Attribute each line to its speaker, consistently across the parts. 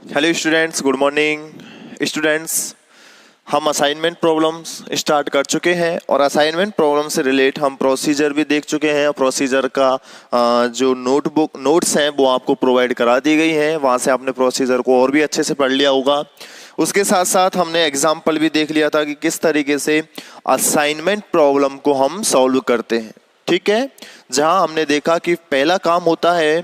Speaker 1: Hello students, good morning students. हम assignment problems start कर चुके हैं और असाइनमेंट प्रॉब्लम से रिलेट हम प्रोसीजर भी देख चुके हैं। प्रोसीजर का जो नोट्स हैं वो आपको प्रोवाइड करा दी गई हैं, वहाँ से आपने प्रोसीजर को और भी अच्छे से पढ़ लिया होगा। उसके साथ साथ हमने एग्जाम्पल भी देख लिया था कि किस तरीके से असाइनमेंट प्रॉब्लम को हम सॉल्व करते हैं। ठीक है, जहाँ हमने देखा कि पहला काम होता है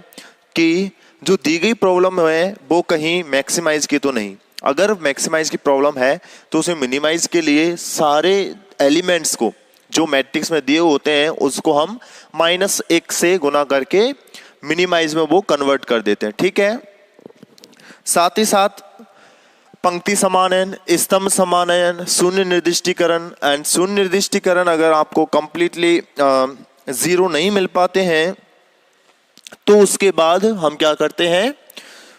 Speaker 1: कि जो दी गई प्रॉब्लम है वो कहीं मैक्सिमाइज की तो नहीं। अगर मैक्सिमाइज की प्रॉब्लम है तो उसे मिनिमाइज के लिए सारे एलिमेंट्स को जो मैट्रिक्स में दिए होते हैं उसको हम -1 से गुना करके मिनिमाइज में वो कन्वर्ट कर देते हैं। ठीक है, साथ ही साथ पंक्ति समानयन, स्तंभ समानयन, शून्य निर्दिष्टीकरण एंड शून्य निर्दिष्टीकरण अगर आपको कंप्लीटली 0 नहीं मिल पाते हैं तो उसके बाद हम क्या करते हैं,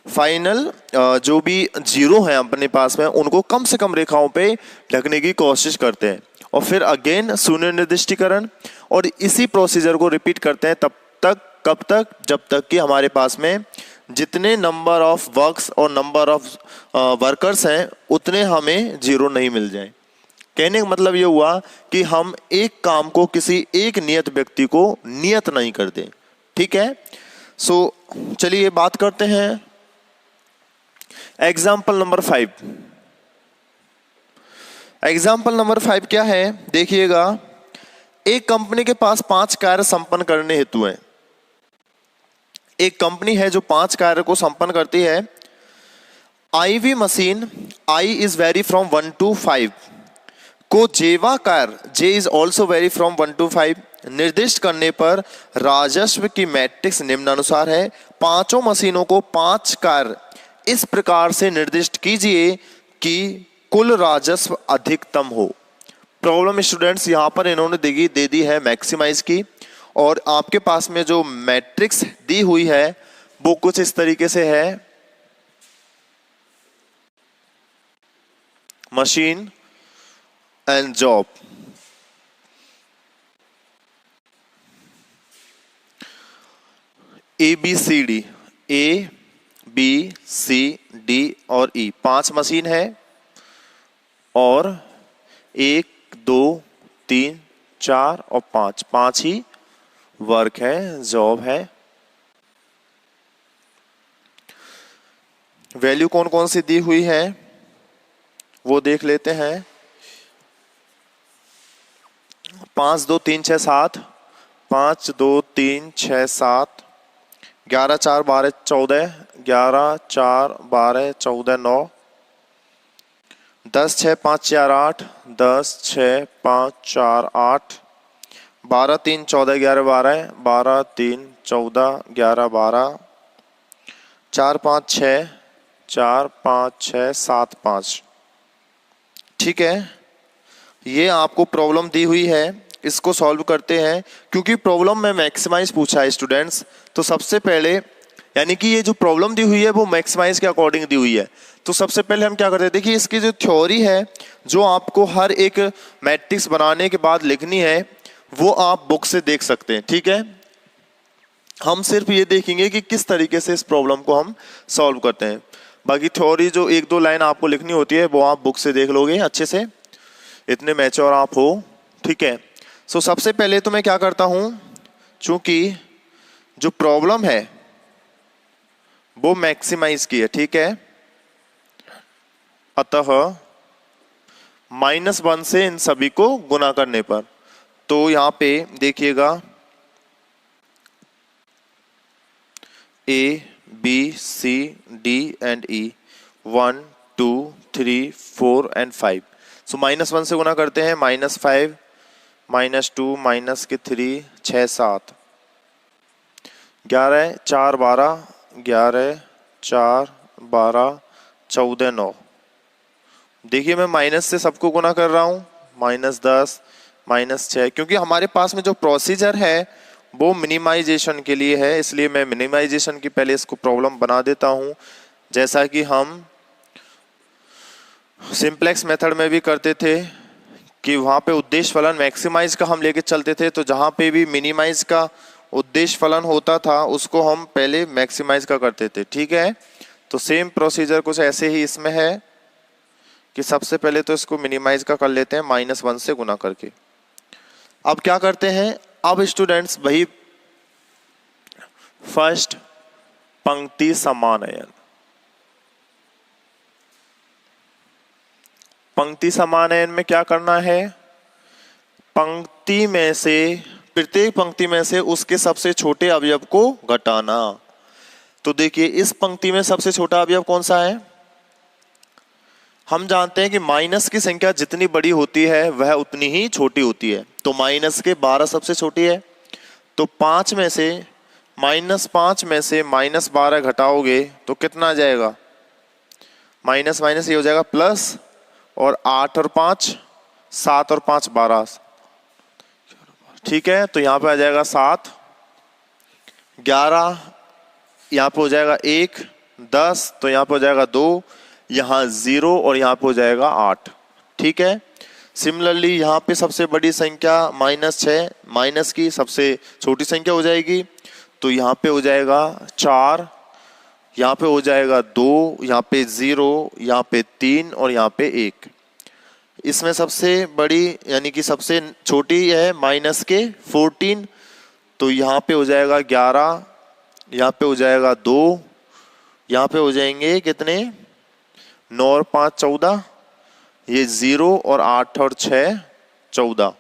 Speaker 1: फाइनल जो भी 0 है अपने पास में उनको कम से कम रेखाओं पे ढकने की कोशिश करते हैं और फिर अगेन शून्य निर्दिष्टीकरण और इसी प्रोसीजर को रिपीट करते हैं कब तक जब तक कि हमारे पास में जितने नंबर ऑफ वर्क्स और नंबर ऑफ वर्कर्स हैं उतने हमें 0 नहीं मिल जाए। कहने का मतलब ये हुआ कि हम एक काम को किसी एक नियत व्यक्ति को नियत नहीं कर दें। ठीक है, सो चलिए बात करते हैं एग्जाम्पल नंबर 5। एग्जाम्पल नंबर 5 क्या है, देखिएगा। एक कंपनी के पास 5 कार्य संपन्न करने हेतु है। एक कंपनी है जो 5 कार्य को संपन्न करती है। IV machine I is very from 1 to 5 को जेवा कार्य J is also very from 1 to 5 निर्दिष्ट करने पर राजस्व की मैट्रिक्स निम्नानुसार है। पांचों मशीनों को 5 कार्य इस प्रकार से निर्दिष्ट कीजिए कि कुल राजस्व अधिकतम हो। प्रॉब्लम स्टूडेंट्स यहां पर इन्होंने दे दी है मैक्सिमाइज की और आपके पास में जो मैट्रिक्स दी हुई है वो कुछ इस तरीके से है। Machine and job, ABCD, ABCD और E 5 मशीन है और 1 2 3 4 और 5 ही वर्क है, जॉब है। वैल्यू कौन कौन सी दी हुई है वो देख लेते हैं। 5 2 3 6 7, 5 2 3 6 7, 11 4 12 14, 11 4 12 14 9, 10 6 5 4 8, 10 6 5 4 8, 12 3 14 11 12, 12 3 14 11 12, 4 5 6, 4 5 6 7 5। ठीक है, ये आपको प्रॉब्लम दी हुई है, इसको सॉल्व करते हैं। क्योंकि प्रॉब्लम में मैक्सिमाइज पूछा है स्टूडेंट्स, तो सबसे पहले यानी कि ये जो प्रॉब्लम दी हुई है वो मैक्सिमाइज के अकॉर्डिंग दी हुई है। तो सबसे पहले हम क्या करते हैं, देखिए इसकी जो थ्योरी है जो आपको हर एक मैट्रिक्स बनाने के बाद लिखनी है वो आप बुक से देख सकते हैं। ठीक है, हम सिर्फ ये देखेंगे कि किस तरीके से इस प्रॉब्लम को हम सॉल्व करते हैं। बाकी थ्योरी जो 1-2 लाइन आपको लिखनी होती है वो आप बुक से देख लोगे अच्छे से, इतने मैच्योर आप हो। ठीक है, सो सबसे पहले तो मैं क्या करता हूं, चूंकि जो प्रॉब्लम है वो मैक्सिमाइज की है। ठीक है, अतः -1 से इन सभी को गुना करने पर, तो यहां पे देखिएगा A B C D and E 1 2 3 4 and 5। So -1 से गुना करते हैं, -5 -2 -3 6 7, 11 4 12, 11 4 12 14 9। देखिए मैं माइनस से सबको गुना कर रहा हूं, -10 -6, क्योंकि हमारे पास में जो प्रोसीजर है वो मिनिमाइजेशन के लिए है, इसलिए मैं मिनिमाइजेशन की पहले इसको प्रॉब्लम बना देता हूं। जैसा कि हम सिंप्लेक्स मेथड में भी करते थे कि वहां पे उद्देश्य फलन मैक्सिमाइज का हम लेके चलते थे, तो जहां पे भी मिनिमाइज का उद्देश्य फलन होता था उसको हम पहले मैक्सिमाइज का करते थे। ठीक है, तो सेम प्रोसीजर कुछ ऐसे ही इसमें है कि सबसे पहले तो इसको मिनिमाइज का कर लेते हैं -1 से गुना करके। अब क्या करते हैं, अब स्टूडेंट्स वही फर्स्ट पंक्ति समानयन, पंक्ति समानयन में क्या करना है, पंक्ति में से प्रत्येक पंक्ति में से उसके सबसे छोटे अवयव को घटाना। तो देखिए इस पंक्ति में सबसे छोटा अवयव कौन सा है, हम जानते हैं कि माइनस की संख्या जितनी बड़ी होती है वह उतनी ही छोटी होती है। तो माइनस के 12 सबसे छोटी है, तो 5 में से -5 में से -12 घटाओगे तो कितना आ जाएगा, माइनस माइनस ये हो जाएगा प्लस, और 8 और 5 7 और 5 12, ठीक है। तो यहाँ पे आ जाएगा 7, 11, यहाँ पे हो जाएगा 1, 10, तो यहाँ पे हो जाएगा 2, यहाँ 0 और यहाँ पे हो जाएगा 8, ठीक है। सिमिलरली यहाँ पे सबसे बड़ी संख्या -6, माइनस की सबसे छोटी संख्या हो जाएगी, तो यहाँ पे हो जाएगा 4, यहाँ पे हो जाएगा 2, यहाँ पे 0, यहाँ पे 3 और यहाँ पे 1। इसमें सबसे बड़ी यानी कि सबसे छोटी है माइनस के 14, तो यहाँ पे हो जाएगा 11, यहाँ पे हो जाएगा 2, यहाँ पे हो जाएंगे कितने 9 और 5 14, ये 0 और 8 और 6 14।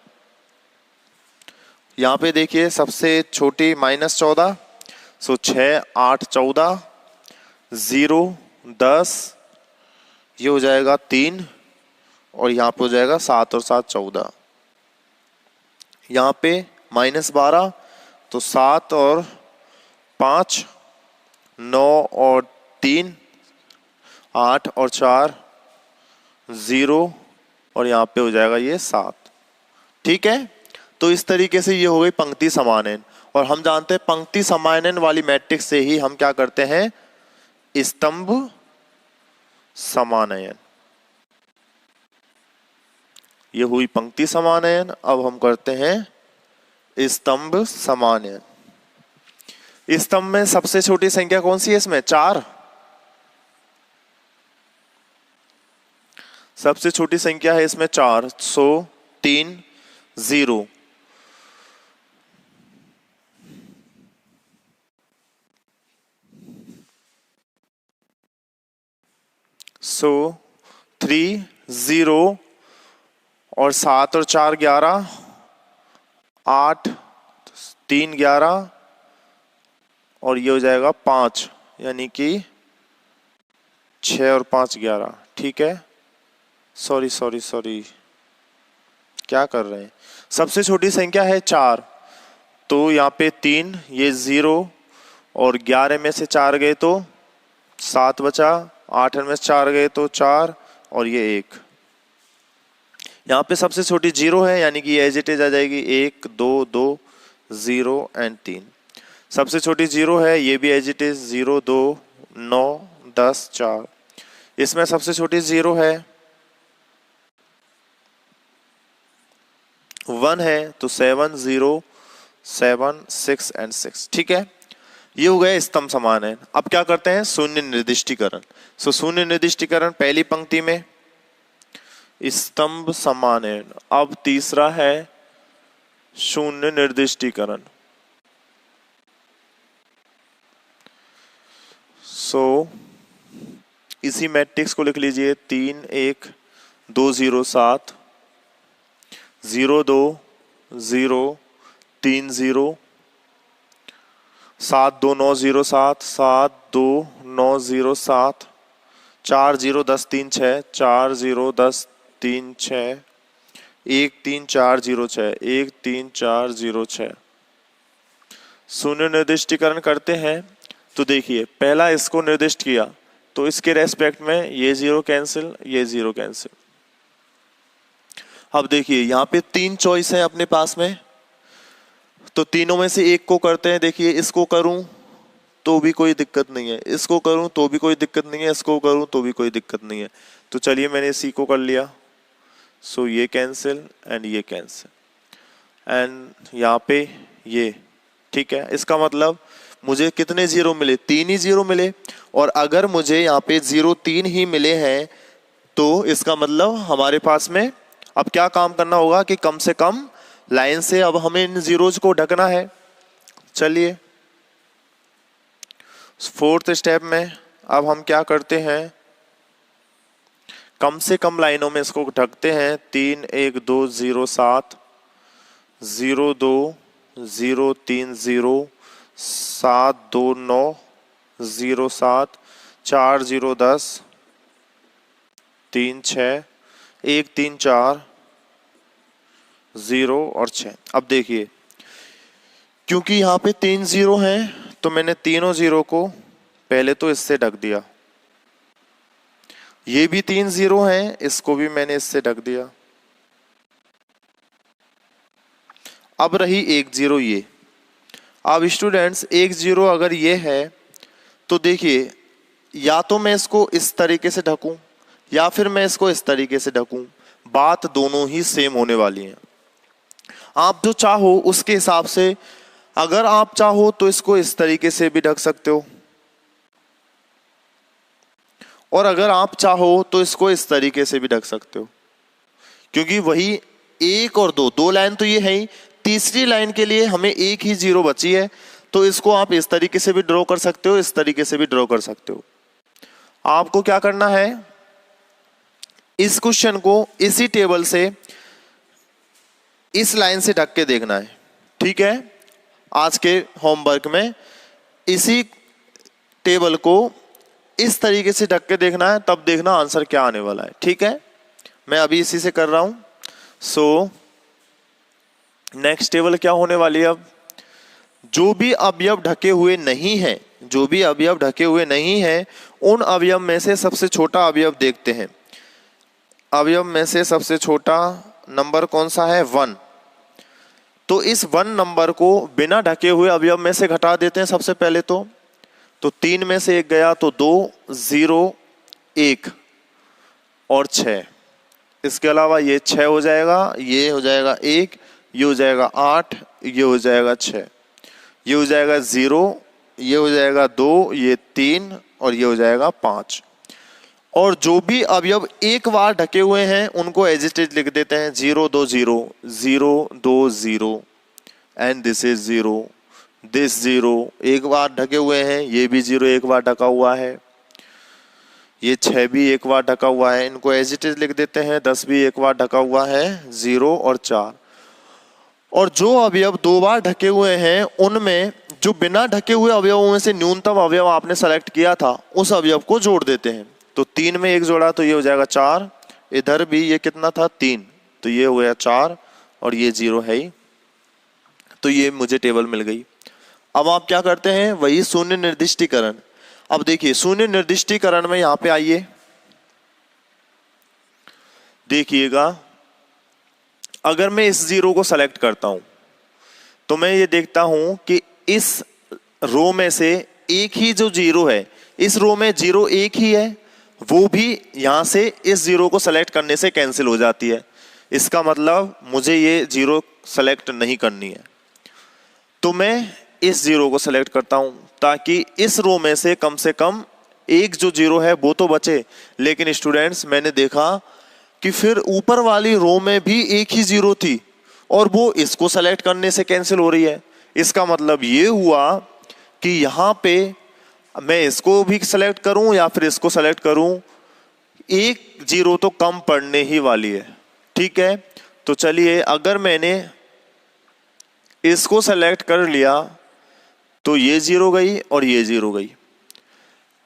Speaker 1: यहाँ पे देखिए सबसे छोटी -14, सो 6 8 14, 0 10, ये हो जाएगा 3 और यहाँ पे हो जाएगा 7 और 7 14। यहाँ पे -12, तो 7 और 5 9 और 3 8 और 4 0 और यहाँ पे हो जाएगा ये 7, ठीक है। तो इस तरीके से ये हो गई पंक्ति समानयन। और हम जानते हैं पंक्ति समानयन वाली मैट्रिक्स से ही हम क्या करते हैं, स्तंभ समानयन। ये हुई पंक्ति समानयन, अब हम करते हैं स्तंभ समानयन। स्तंभ में सबसे छोटी संख्या कौन सी है, इसमें 4, सबसे छोटी संख्या है इसमें 4, सो 3 0, सो 3 0 और 7 और 4 11, 8 3 11 और ये हो जाएगा 5, यानी कि 6 और 5 11, ठीक है। सॉरी क्या कर रहे हैं, सबसे छोटी संख्या है 4, तो यहाँ पे 3, ये 0 और 11 में से 4 गए तो 7 बचा, 8 में से 4 गए तो 4 और ये 1। यहाँ पे सबसे छोटी 0 है, यानी कि एज इट इज आ जाएगी 1 2 2 0 एंड 3। सबसे छोटी 0 है, ये भी एज इट इज 0 2 9 10 4। इसमें सबसे छोटी 0 है 1 है, तो 7 0 7 6 एंड 6, ठीक है। ये हो गया स्तंभ समानयन। अब क्या करते हैं, शून्य निर्दिष्टीकरण। सो शून्य निर्दिष्टीकरण पहली पंक्ति में, स्तंभ समानयन। अब तीसरा है शून्य निर्दिष्टीकरण। सो इसी मैट्रिक्स को लिख लीजिए, 3 1 2 0 7 0 2 0 3 0 7 2 9 0 7 7 2 9 0 7 4 0 10 3 6 4 0 10 3 6 1 3 4 0 6 1 3 4 0 6। शून्य निर्दिष्टीकरण करते हैं, तो देखिए पहला इसको निर्दिष्ट किया तो इसके रेस्पेक्ट में ये 0 कैंसिल, ये 0 कैंसिल। अब देखिए यहाँ पे 3 चॉइस है अपने पास में, तो तीनों में से एक को करते हैं। देखिए इसको करूं तो भी कोई दिक्कत नहीं है, इसको करूं तो भी कोई दिक्कत नहीं है, इसको करूं तो भी कोई दिक्कत नहीं है। तो चलिए मैंने सी को कर लिया, सो ये कैंसिल एंड ये कैंसिल एंड यहाँ पे ये, ठीक है। इसका मतलब मुझे कितने जीरो मिले, 3 ही जीरो मिले। और अगर मुझे यहाँ पे 0 3 ही मिले हैं तो इसका मतलब हमारे पास में अब क्या काम करना होगा कि कम से कम लाइन से अब हमें इन जीरोज को ढकना है। चलिए फोर्थ स्टेप में अब हम क्या करते हैं, कम से कम लाइनों में इसको ढकते हैं। 3 1 2 0 7 0 2 0 3 0 7 2 9 0 7 4 0 10 3 6 1 3 4 0 और 6। अब देखिए क्योंकि यहाँ पे 3 जीरो हैं तो मैंने तीनों जीरो को पहले तो इससे ढक दिया। ये भी 3 जीरो हैं, इसको भी मैंने इससे ढक दिया। अब रही 1 जीरो ये। अब स्टूडेंट्स 1 जीरो अगर ये है तो देखिए या तो मैं इसको इस तरीके से ढकूं या फिर मैं इसको इस तरीके से ढकूं, बात दोनों ही सेम होने वाली है। आप जो चाहो उसके हिसाब से, अगर आप चाहो तो इसको इस तरीके से भी ढक सकते हो और अगर आप चाहो तो इसको इस तरीके से भी ढक सकते हो, क्योंकि वही 1 और 2 लाइन तो ये है ही। तीसरी लाइन के लिए हमें एक ही जीरो बची है तो इसको आप इस तरीके से भी ड्रॉ कर सकते हो, इस तरीके से भी ड्रॉ कर सकते हो। आपको क्या करना है, इस क्वेश्चन को इसी टेबल से इस लाइन से ढक के देखना है। ठीक है, आज के होमवर्क में इसी टेबल को इस तरीके से ढक के देखना है, तब देखना आंसर क्या आने वाला है। ठीक है, मैं अभी इसी से कर रहा हूं। सो नेक्स्ट टेबल क्या होने वाली है, अब जो भी अवयव ढके हुए नहीं है, जो भी अवयव ढके हुए नहीं है उन अवयव में से सबसे छोटा अवयव देखते हैं। अवयव में से सबसे छोटा नंबर कौन सा है, 1। तो इस 1 नंबर को बिना ढके हुए अवयव में से घटा देते हैं सबसे पहले तो 3 में से 1 गया तो 2 0 1 और 6। इसके अलावा ये 6 हो जाएगा, ये हो जाएगा 1, ये हो जाएगा 8, ये हो जाएगा 6, ये हो जाएगा 0, ये हो जाएगा 2, ये 3 और ये हो जाएगा 5। और जो भी अवयव एक बार ढके हुए हैं उनको एज इट इज लिख देते हैं। 0 2 0 0 2 0 एंड दिस इज 0, दिस 0 एक बार ढके हुए हैं, ये भी 0 एक बार ढका हुआ है, ये 6 भी एक बार ढका हुआ है, इनको एज इट इज लिख देते हैं। 10 भी एक बार ढका हुआ है, 0 और 4। और जो अवयव 2 बार ढके हुए हैं उनमें जो बिना ढके हुए अवयवों में से न्यूनतम अवयव आपने सेलेक्ट किया था उस अवयव को जोड़ देते हैं। तो 3 में 1 जोड़ा तो ये हो जाएगा 4, इधर भी ये कितना था 3, तो ये हो गया 4 और ये 0 है ही, तो ये मुझे टेबल मिल गई। अब आप क्या करते हैं, वही शून्य निर्दिष्टीकरण। अब देखिए शून्य निर्दिष्टीकरण में यहां पे आइए, देखिएगा अगर मैं इस 0 को सेलेक्ट करता हूं तो मैं ये देखता हूं कि इस रो में से एक ही जो 0 है, इस रो में 0 एक ही है, वो भी यहां से इस 0 को सेलेक्ट करने से कैंसिल हो जाती है। इसका मतलब मुझे ये 0 सेलेक्ट नहीं करनी है, तो मैं इस 0 को सेलेक्ट करता हूं ताकि इस रो में से कम एक जो 0 है वो तो बचे। लेकिन स्टूडेंट्स मैंने देखा कि फिर ऊपर वाली रो में भी एक ही 0 थी और वो इसको सेलेक्ट करने से कैंसिल हो रही है। इसका मतलब ये हुआ कि यहाँ पे मैं इसको भी सेलेक्ट करूं या फिर इसको सेलेक्ट करूं, एक 0 तो कम पड़ने ही वाली है। ठीक है, तो चलिए अगर मैंने इसको सेलेक्ट कर लिया तो ये 0 गई और ये 0 गई।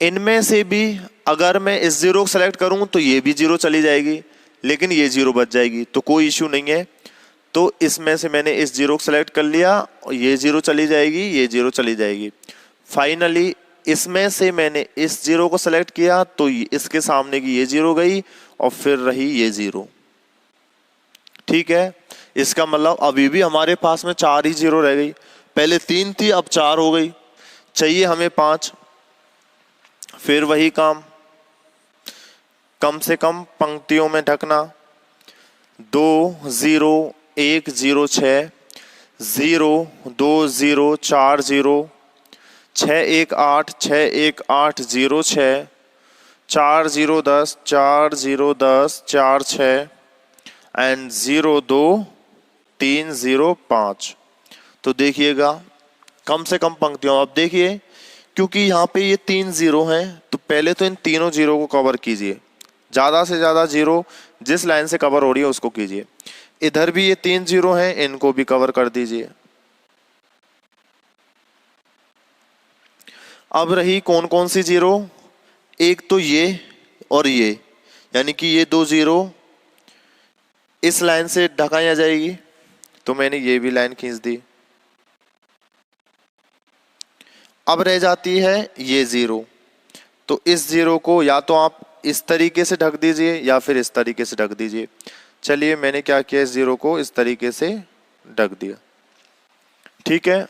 Speaker 1: इनमें से भी अगर मैं इस 0 को सेलेक्ट करूं तो ये भी 0 चली जाएगी, लेकिन ये 0 बच जाएगी, तो कोई इश्यू नहीं है। तो इसमें से मैंने इस 0 को सेलेक्ट कर लिया और ये 0 चली जाएगी, ये 0 चली जाएगी। फाइनली इसमें से मैंने इस 0 को सेलेक्ट किया तो इसके सामने की ये 0 गई और फिर रही ये 0। ठीक है, इसका मतलब अभी भी हमारे पास में 4 ही 0 रह गई। पहले 3 थी, अब 4 हो गई। चाहिए हमें 5। फिर वही काम, कम से कम पंक्तियों में ढकना। 2 0 1 0 6 0 2 0 4 0 6180 6180 4010 4010 46 एंड 02305। तो देखिएगा कम से कम पंक्तियों, अब देखिए क्योंकि यहाँ पे ये 3 जीरो हैं तो पहले तो इन तीनों जीरो को कवर कीजिए, ज़्यादा से ज़्यादा जीरो जिस लाइन से कवर हो रही है उसको कीजिए। इधर भी ये 3 जीरो हैं, इनको भी कवर कर दीजिए। अब रही कौन कौन सी जीरो, एक तो ये और ये, यानी कि ये 2 जीरो इस लाइन से ढकाई आ जाएगी, तो मैंने ये भी लाइन खींच दी। अब रह जाती है ये जीरो, तो इस जीरो को या तो आप इस तरीके से ढक दीजिए या फिर इस तरीके से ढक दीजिए। चलिए मैंने क्या किया, इस जीरो को इस तरीके से ढक दिया, ठीक है।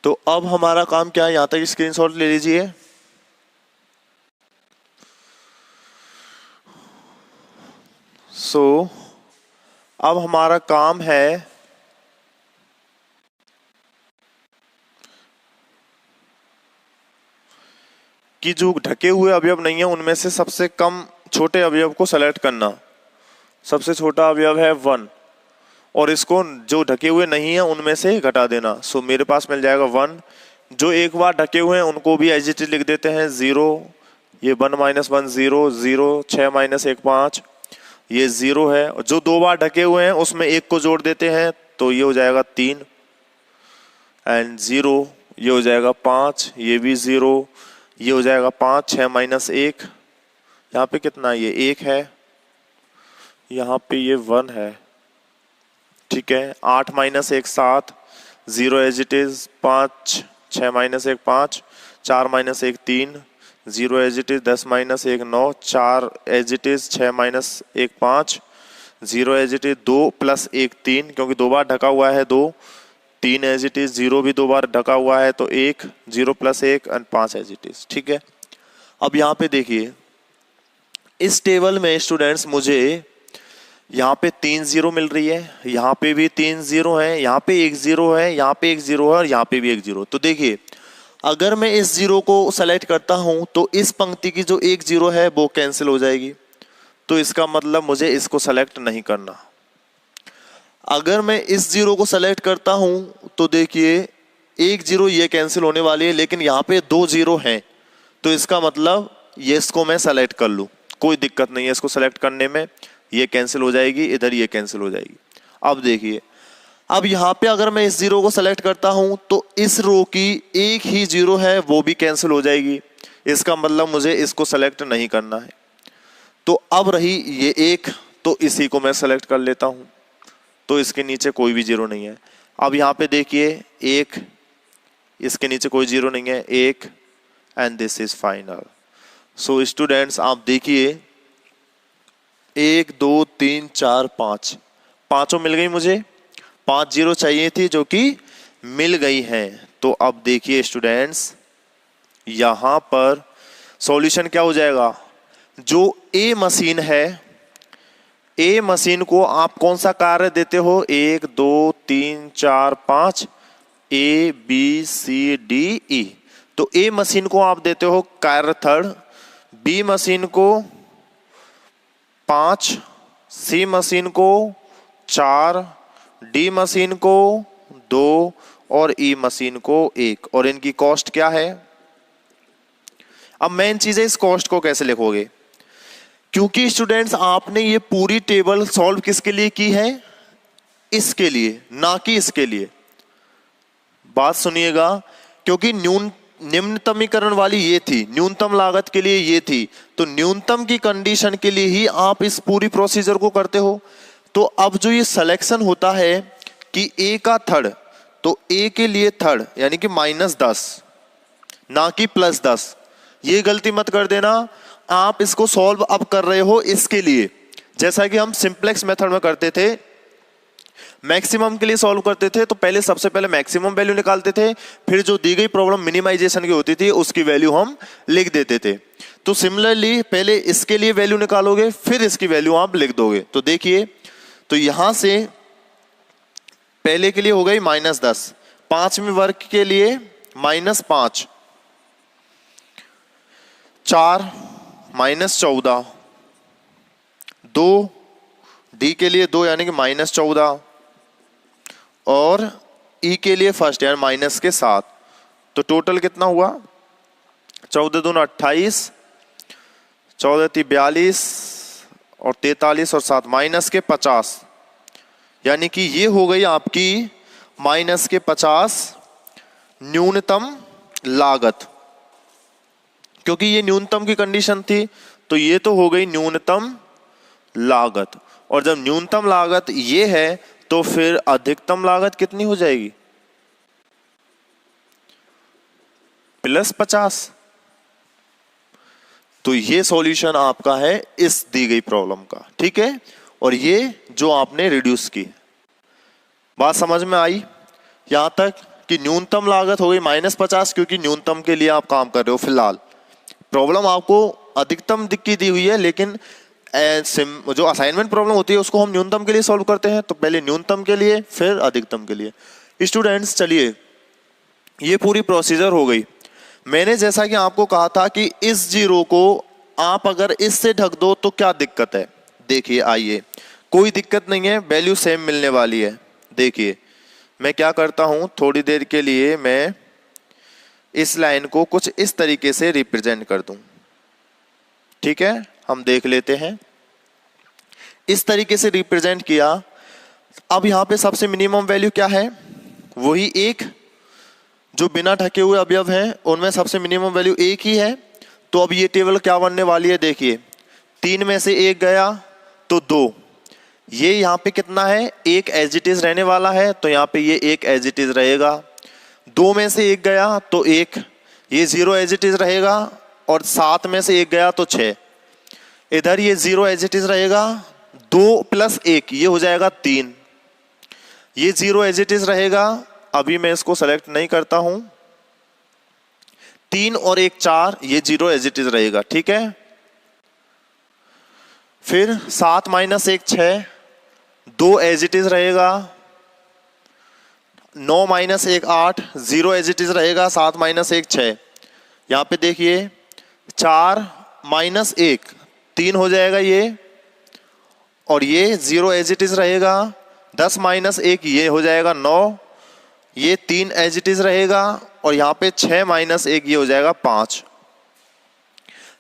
Speaker 1: तो अब हमारा काम क्या है, यहां तक स्क्रीनशॉट ले लीजिए। अब हमारा काम है कि जो ढके हुए अवयव नहीं है उनमें से सबसे कम छोटे अवयव को सेलेक्ट करना। सबसे छोटा अवयव है 1 और इसको जो ढके हुए नहीं है उनमें से घटा देना। सो मेरे पास मिल जाएगा 1। जो एक बार ढके हुए हैं उनको भी एज इट इज लिख देते हैं 0, ये 1 - 1 0 0, 6 - 1 5, ये 0 है। जो 2 बार ढके हुए हैं उसमें एक को जोड़ देते हैं तो ये हो जाएगा 3 एंड 0, ये हो जाएगा 5, ये भी 0, ये हो जाएगा 5, 6 - 1, यहाँ पे कितना, ये 1 है, यहाँ पे ये 1 है, ठीक है। 8 - 1 7, 0 as it is, 5, 6 - 1 5, 4 - 1 3, 0 as it is, 10 - 1 9, 4 as it is, 6 - 1 5, 0 as it is, 2 + 1 3, क्योंकि 2 बार ढका हुआ है 2, 3 एज इट इज, 0 भी 2 बार ढका हुआ है तो 1, 0 + 1 एंड 5 एज इट इज, ठीक है। अब यहाँ पे देखिए इस टेबल में स्टूडेंट्स मुझे यहाँ पे 3 जीरो मिल रही है, यहाँ पे भी 3 जीरो है, यहाँ पे 1 जीरो है, यहाँ पे 1 जीरो है और यहाँ पे भी 1 जीरो। तो देखिए अगर मैं इस जीरो को सेलेक्ट करता हूं तो इस पंक्ति की जो 1 जीरो है वो कैंसिल हो जाएगी, तो इसका मतलब मुझे इसको सेलेक्ट नहीं करना। अगर मैं इस जीरो को सेलेक्ट करता हूं तो देखिए 1 जीरो ये कैंसिल होने वाली है, लेकिन यहाँ पे 2 जीरो हैं तो इसका मतलब ये इसको मैं सेलेक्ट कर लूं, कोई दिक्कत नहीं है इसको सेलेक्ट करने में, ये कैंसिल हो जाएगी, इधर ये कैंसिल हो जाएगी। अब देखिए अब यहाँ पे अगर मैं इस जीरो को सेलेक्ट करता हूं तो इस रो की एक ही जीरो है वो भी कैंसिल हो जाएगी, इसका मतलब मुझे इसको सेलेक्ट नहीं करना है। तो अब रही ये 1, तो इसी को मैं सेलेक्ट कर लेता हूं, तो इसके नीचे कोई भी जीरो नहीं है। अब यहाँ पे देखिए 1, इसके नीचे कोई जीरो नहीं है, 1 and this is final. So students आप देखिए 1 2 3 4 5, पांचों मिल गई, मुझे 5 जीरो चाहिए थी जो कि मिल गई हैं। तो अब देखिए स्टूडेंट्स यहां पर सॉल्यूशन क्या हो जाएगा, जो ए मशीन है, ए मशीन को आप कौन सा कार्य देते हो, 1 2 3 4 5 A B C D E, तो ए मशीन को आप देते हो कार्य 3rd, बी मशीन को 5, सी मशीन को 4, डी मशीन को 2 और ई मशीन को 1, और इनकी कॉस्ट क्या है। अब मेन चीज है इस कॉस्ट को कैसे लिखोगे, क्योंकि स्टूडेंट्स आपने ये पूरी टेबल सॉल्व किसके लिए की है, इसके लिए, ना कि इसके लिए। बात सुनिएगा, क्योंकि निम्नतमीकरण वाली ये थी, न्यूनतम लागत के लिए ये थी, तो न्यूनतम की कंडीशन के लिए ही आप इस पूरी प्रोसीजर को करते हो। तो अब जो ये सिलेक्शन होता है कि ए का 3rd, तो ए के लिए 3rd यानी कि -10 ना कि +10, ये गलती मत कर देना। आप इसको सॉल्व अब कर रहे हो इसके लिए, जैसा कि हम सिंप्लेक्स मेथड में करते थे, मैक्सिमम के लिए सॉल्व करते थे, तो पहले सबसे पहले मैक्सिमम वैल्यू निकालते थे, फिर जो दी गई प्रॉब्लम मिनिमाइजेशन की होती थी उसकी वैल्यू हम लिख देते थे। तो सिमिलरली पहले इसके लिए वैल्यू निकालोगे, फिर इसकी वैल्यू आप लिख दोगे। तो देखिए, तो यहां से पहले के लिए हो गई -10, 5वें वर्ग के लिए -5, 4 -14, 2 डी के लिए 2 यानी कि -14 और ई के लिए फर्स्ट यानी माइनस के 7। तो टोटल कितना हुआ? 14 दूना 28, 14 × 42 और 43 और 7 माइनस के 50, यानी कि ये हो गई आपकी माइनस के 50 न्यूनतम लागत, क्योंकि ये न्यूनतम की कंडीशन थी तो ये तो हो गई न्यूनतम लागत। और जब न्यूनतम लागत ये है तो फिर अधिकतम लागत कितनी हो जाएगी? +50। तो ये सॉल्यूशन आपका है इस दी गई प्रॉब्लम का, ठीक है। और ये जो आपने रिड्यूस की, बात समझ में आई यहां तक कि न्यूनतम लागत हो गई -50, क्योंकि न्यूनतम के लिए आप काम कर रहे हो। फिलहाल प्रॉब्लम आपको अधिकतम की दी हुई है, लेकिन जो असाइनमेंट प्रॉब्लम होती है उसको हम न्यूनतम के लिए सॉल्व करते हैं, तो पहले न्यूनतम के लिए फिर अधिकतम के लिए। स्टूडेंट्स चलिए, ये पूरी प्रोसीजर हो गई। मैंने जैसा कि आपको कहा था कि इस जीरो को आप अगर इससे ढक दो तो क्या दिक्कत है। देखिए आइए, कोई दिक्कत नहीं है, वैल्यू सेम मिलने वाली है। देखिए मैं क्या करता हूं, थोड़ी देर के लिए मैं इस लाइन को कुछ इस तरीके से रिप्रेजेंट कर दूं, ठीक है। हम देख लेते हैं, इस तरीके से रिप्रेजेंट किया। अब यहां पे सबसे मिनिमम वैल्यू क्या है? वही एक, जो बिना ढके हुए अवयव हैं उनमें सबसे मिनिमम वैल्यू एक ही है। तो अब ये टेबल क्या बनने वाली है? देखिए 3 में से 1 गया तो 2, ये यहाँ पे कितना है? 1 एज इट इज रहने वाला है, तो यहाँ पे ये 1 एज इट इज रहेगा। 2 में से 1 गया तो 1, ये 0 एज इट इज रहेगा। और 7 में से 1 गया तो 6, इधर ये 0 एज इट इज रहेगा। 2 + 1 ये हो जाएगा 3, ये 0 एज इट इज रहेगा। अभी मैं इसको सेलेक्ट नहीं करता हूं। 3 और 1 4, ये 0 एज इट इज रहेगा, ठीक है। फिर 7 - 1 6, 2 एज इट इज रहेगा। 9 - 1 8, 0 एज इट इज रहेगा। 7 - 1 6, यहां पे देखिए 4 - 1 3 हो जाएगा ये, और ये 0 एज इट इज रहेगा। 10 - 1 ये हो जाएगा 9, ये 3 एज इट इज रहेगा। और यहाँ पे 6 - 1 ये हो जाएगा 5,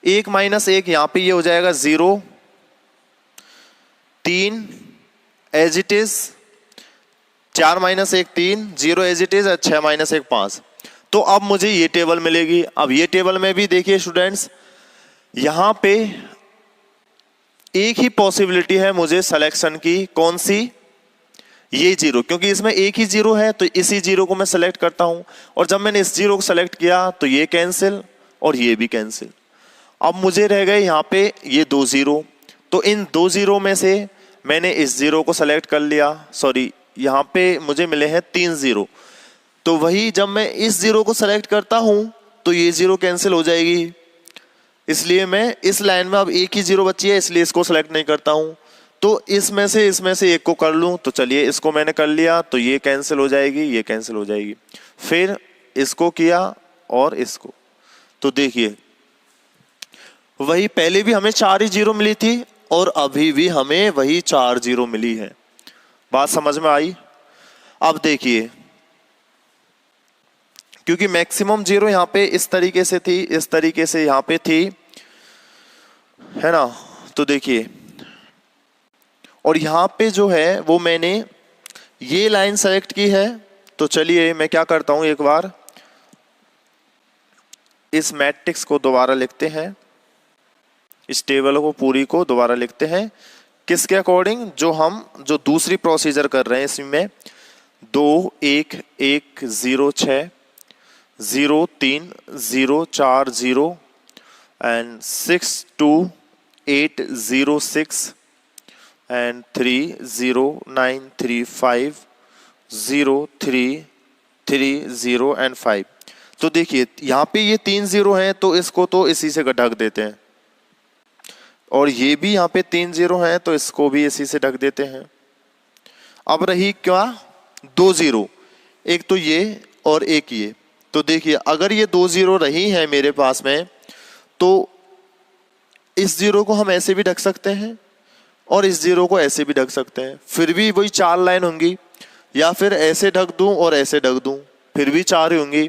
Speaker 1: 1 - 1 यहाँ पे ये हो जाएगा 0, 3 as it is, 4 - 1 3, 0 as it is, 6 - 1 5। तो अब मुझे ये टेबल मिलेगी। अब ये टेबल में भी देखिए स्टूडेंट्स, यहाँ पे एक ही पॉसिबिलिटी है मुझे सिलेक्शन की, कौन सी? ये 0, क्योंकि इसमें एक ही 0 है तो इसी 0 को मैं सेलेक्ट करता हूं। और जब मैंने इस 0 को सेलेक्ट किया तो ये कैंसिल और ये भी कैंसिल। अब मुझे रह गए यहाँ पे ये 2 0, तो इन 2 0 में से मैंने इस 0 को सेलेक्ट कर लिया। सॉरी, यहाँ पे मुझे मिले हैं 3 0, तो वही जब मैं इस 0 को सेलेक्ट करता हूं तो ये 0 कैंसिल हो जाएगी। इसलिए मैं इस लाइन में अब एक ही 0 बची है, इसलिए इसको सेलेक्ट नहीं करता हूं। तो इसमें से एक को कर लूं, तो चलिए इसको मैंने कर लिया, तो ये कैंसिल हो जाएगी, ये कैंसिल हो जाएगी। फिर इसको किया और इसको, तो देखिए वही पहले भी हमें 4 ही 0 मिली थी और अभी भी हमें वही 4 0 मिली है। बात समझ में आई? अब देखिए, क्योंकि मैक्सिमम 0 यहाँ पे इस तरीके से थी, इस तरीके से यहाँ पे थी, है ना। तो देखिए, और यहाँ पे जो है वो मैंने ये लाइन सेलेक्ट की है। तो चलिए मैं क्या करता हूं, एक बार इस मैट्रिक्स को दोबारा लिखते हैं, इस टेबल को पूरी को दोबारा लिखते हैं। किसके अकॉर्डिंग? जो दूसरी प्रोसीजर कर रहे हैं, इसमें 2 1 1 0 6 0 3 0 4 0 एंड 6 2 8 0 6 and 3 0 9 3 5 0 3 3 0 and 5। तो देखिए यहाँ पे ये 3 0 हैं, तो इसको तो इसी से ढक देते हैं, और ये भी यहाँ पे 3 0 हैं तो इसको भी इसी से ढक देते हैं। अब रही क्या? 2 0, एक तो ये और एक ये, तो देखिए अगर ये 2 जीरो रही है मेरे पास में, तो इस जीरो को हम ऐसे भी ढक सकते हैं और इस जीरो को ऐसे भी ढक सकते हैं, फिर भी वही 4 लाइन होंगी, या फिर ऐसे ढक दूं और ऐसे ढक दूं, फिर भी 4 ही होंगी।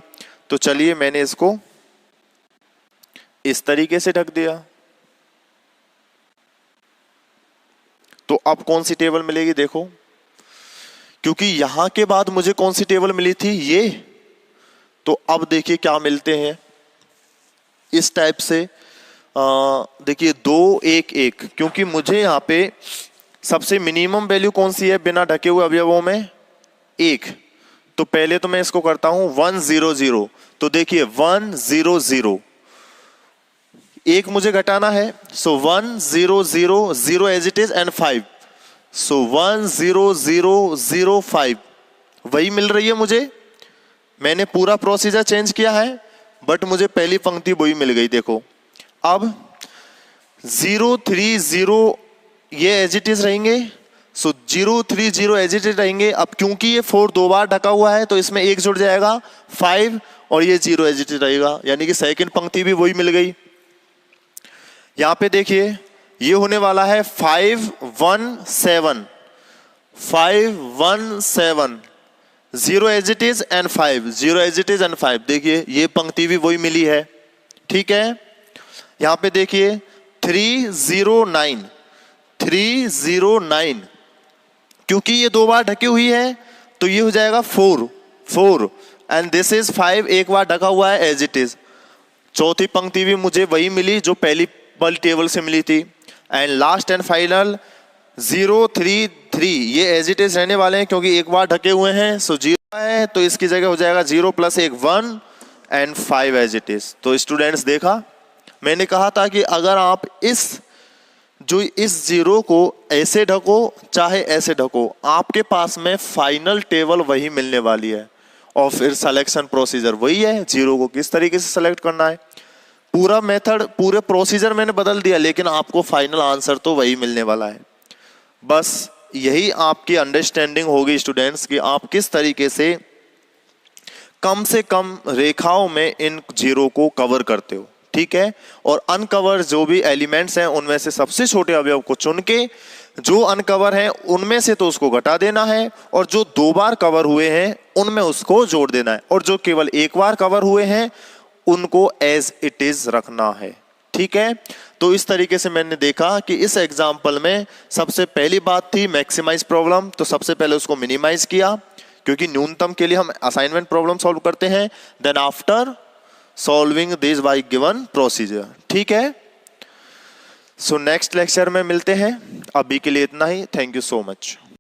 Speaker 1: तो चलिए मैंने इसको इस तरीके से ढक दिया। तो अब कौन सी टेबल मिलेगी देखो, क्योंकि यहां के बाद मुझे कौन सी टेबल मिली थी, ये। तो अब देखिए क्या मिलते हैं इस टाइप से। देखिए 2 1 1, क्योंकि मुझे यहाँ पे सबसे मिनिमम वैल्यू कौन सी है बिना ढके हुए अवयवों में, 1। तो पहले तो मैं इसको करता हूं 1 0 0। तो देखिए 1 0 0, 1 मुझे घटाना है, so 1 0 0 0 as it is and 5, so 1 0 0 0 5 वही मिल रही है मुझे। मैंने पूरा प्रोसीजर चेंज किया है बट मुझे पहली पंक्ति वही मिल गई। देखो अब 0 3 0 ये एज इट इज रहेंगे, सो 0 3 0 एज इट इज रहेंगे। अब क्योंकि ये 4 2 बार ढका हुआ है तो इसमें 1 जुड़ जाएगा 5, और ये 0 एज इट इज रहेगा, यानी कि सेकंड पंक्ति भी वही मिल गई। यहां पे देखिए ये होने वाला है 5 1 7, 5 1 7, 0 as it is and 5, 0 as it is and 5। देखिए ये पंक्ति भी वही मिली है, ठीक है। यहां पे देखिए 3 0 9, 3 0 9, क्योंकि ये 2 बार ढकी हुई है तो ये हो जाएगा 4 4, एंड दिस इज 5, एक बार ढका हुआ है एज इट इज। चौथी पंक्ति भी मुझे वही मिली जो पहली वाली टेबल से मिली थी। एंड लास्ट एंड फाइनल 0 3 3, ये एज इट इज रहने वाले हैं क्योंकि एक बार ढके हुए हैं, सो 0 है तो इसकी जगह हो जाएगा 0 + 1 1 एंड 5 एज इट इज। तो स्टूडेंट्स देखा, मैंने कहा था कि अगर आप इस 0 को ऐसे ढको चाहे ऐसे ढको, आपके पास में फाइनल टेबल वही मिलने वाली है। और फिर सिलेक्शन प्रोसीजर वही है, 0 को किस तरीके से सेलेक्ट करना है। पूरा मेथड, पूरे प्रोसीजर मैंने बदल दिया, लेकिन आपको फाइनल आंसर तो वही मिलने वाला है। बस यही आपकी अंडरस्टैंडिंग होगी स्टूडेंट्स कि आप किस तरीके से कम रेखाओं में इन 0 को कवर करते हो, ठीक है। और अनकवर जो भी एलिमेंट्स हैं उनमें से सबसे छोटे अवयव को चुन के, जो अनकवर हैं उनमें से तो उसको घटा देना है, और जो 2 बार कवर हुए हैं उनमें उसको जोड़ देना है, और जो केवल 1 बार कवर हुए हैं उनको एज इट इज रखना है, ठीक है। तो इस तरीके से मैंने देखा कि इस एग्जाम्पल में सबसे पहली बात थी मैक्सिमाइज प्रॉब्लम, तो सबसे पहले उसको मिनिमाइज किया क्योंकि न्यूनतम के लिए हम असाइनमेंट प्रॉब्लम सॉल्व करते हैं, then after solving this by given procedure, ठीक है। सो नेक्स्ट लेक्चर में मिलते हैं, अभी के लिए इतना ही। Thank you so much.